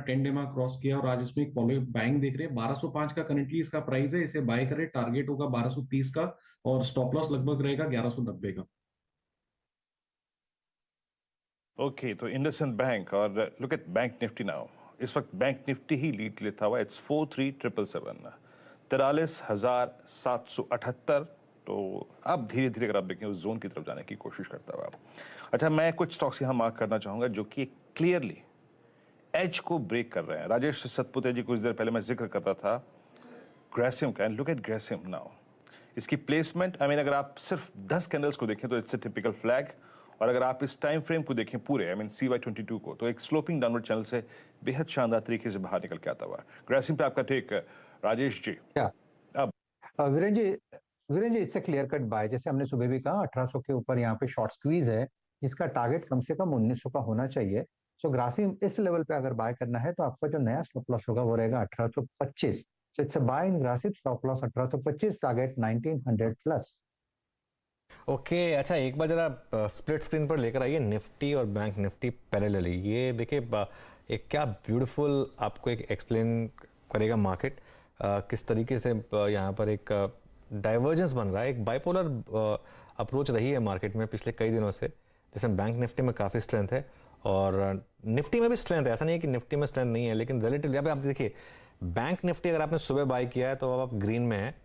10 day cross किया और आज इसमें एक फॉलो बाइंग देख रहे हैं। 1205 का करंटली इसका प्राइस है, इसे बाय करें। टारगेट होगा 1230 का और स्टॉप लॉस लगभग रहेगा 1190 का। ओके, तो इंडसइंड बैंक और look at bank Nifty now. इस वक्त बैंक निफ्टी ही लीड लेता हुआ, इट्स 43,777, 43,778। तो अब धीरे धीरे अगर आप देखें उस जोन की तरफ जाने की कोशिश करता हुआ। अच्छा, मैं कुछ स्टॉक्स यहाँ मार्क करना चाहूँगा जो कि क्लियरली एज को ब्रेक कर रहे हैं। राजेश सतपुते जी कुछ देर पहले मैं जिक्र कर रहा था ग्रेसिम का, and look at Grasim now. इसकी प्लेसमेंट, आई मीन अगर आप सिर्फ 10 कैंडल्स को देखें तो इट्स ए टिपिकल फ्लैग, और अगर आप इस टाइम फ्रेम को देखें पूरे, आई मीन CY22 को, तो एक स्लोपिंग डाउनवर्ड चैनल से बेहद शानदार तरीके से बाहर निकल के आता हुआ। ग्रेसिम पे आपका टेक राजेश जी। क्या अब Virendra ji, it's a clear cut by. जैसे हमने सुबह भी कहा 1800 के ऊपर यहाँ पे शॉर्ट स्क्वीज है, जिसका टारगेट कम से कम 1900 का होना चाहिए। सो ग्रासिम इस लेवल पे अगर बाय करना है तो आपका जो नया स्टॉप लॉस होगा वो रहेगा 1825। So it's a buy in Grasim, stop loss 1825, target 1900 plus. Okay अच्छा, एक बार जरा स्प्लिट स्क्रीन पर लेकर आइए निफ्टी और बैंक निफ्टी पैरेलली। ये देखिए एक क्या ब्यूटीफुल आपको एक एक्सप्लेन करेगा मार्केट किस तरीके से यहाँ पर एक डाइवर्जेंस बन रहा है, एक बाइपोलर अप्रोच रही है मार्केट में पिछले कई दिनों से। जैसे बैंक निफ्टी में काफ़ी स्ट्रेंथ है और निफ्टी में भी स्ट्रेंथ है, ऐसा नहीं है कि निफ्टी में स्ट्रेंथ नहीं है, लेकिन रिलेटिवली आप देखिए बैंक निफ्टी अगर आपने सुबह बाय किया है तो अब आप ग्रीन में है,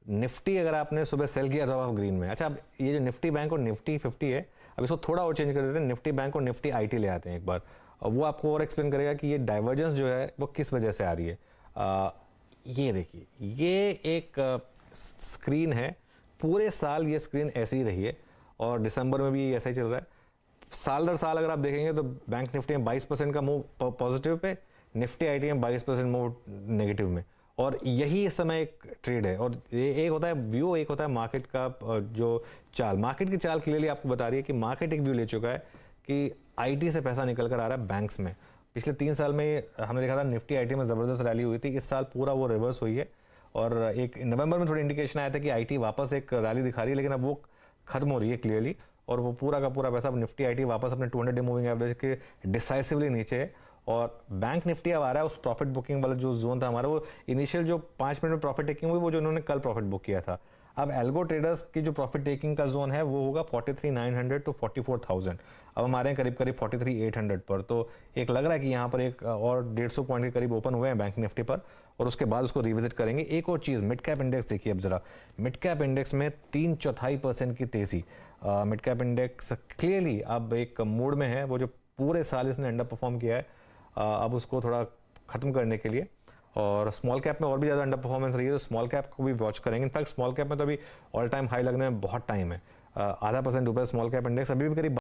निफ्टी अगर आपने सुबह सेल किया तो अब आप ग्रीन में। अच्छा, अब ये जो निफ्टी बैंक और निफ्टी 50 है, अब इसको थोड़ा और चेंज कर देते हैं, निफ्टी बैंक और निफ्टी IT ले आते हैं एक बार, और वो आपको और एक्सप्लेन करेगा कि ये डाइवर्जेंस जो है वो किस वजह से आ रही है। ये देखिए, ये एक स्क्रीन है, पूरे साल ये स्क्रीन ऐसी ही रही है और दिसंबर में भी ऐसा ही चल रहा है। साल दर साल अगर आप देखेंगे तो बैंक निफ्टी में 22% का move positive pay, Nifty IT में 22% मूव नेगेटिव में, और यही इस समय एक ट्रेड है। और ये एक होता है व्यू, एक होता है मार्केट का जो चाल। मार्केट की चाल क्लियरली आपको बता रही है कि मार्केट एक व्यू ले चुका है कि IT से पैसा निकल कर आ रहा है बैंक्स में। पिछले 3 साल में हमने देखा था निफ्टी IT में ज़बरदस्त रैली हुई थी, इस साल पूरा वो रिवर्स हुई है और एक नवंबर में थोड़ी इंडिकेशन आया था कि IT वापस एक रैली दिखा रही है, लेकिन अब वो खत्म हो रही है क्लियरली, और वो पूरा का पूरा पैसा अब निफ्टी IT वापस अपने 200 डे मूविंग एवरेज के डिसाइसिवली नीचे है। और बैंक निफ्टी अब आ रहा है उस प्रॉफिट बुकिंग वाला जो जोन था हमारा, वो इनिशियल जो 5 मिनट में प्रॉफिट टेकिंग हुई वो जो उन्होंने कल प्रॉफिट बुक किया था। अब एल्गो ट्रेडर्स की जो प्रॉफिट टेकिंग का जोन है वो होगा 43,900 टू 44,000। अब हमारे करीब करीब 43,800 पर, तो एक लग रहा है कि यहाँ पर एक और 150 पॉइंट के करीब ओपन हुए हैं बैंक निफ्टी पर, और उसके बाद उसको रिविजिट करेंगे। एक और चीज़, मिड कैप इंडेक्स देखिए अब जरा, मिड कैप इंडेक्स में 3/4% की तेज़ी। मिड कैप इंडेक्स क्लियरली अब एक मूड में है, वो जो पूरे साल इसने अंडर परफॉर्म किया है अब उसको थोड़ा ख़त्म करने के लिए। और स्मॉल कैप में और भी ज़्यादा अंडर परफॉर्मेंस रही है, तो स्मॉल कैप को भी वॉच करेंगे। इनफैक्ट स्मॉल कैप में तो अभी ऑल टाइम हाई लगने में बहुत टाइम है, 0.5% ऊपर स्मॉल कैप इंडेक्स अभी भी करीब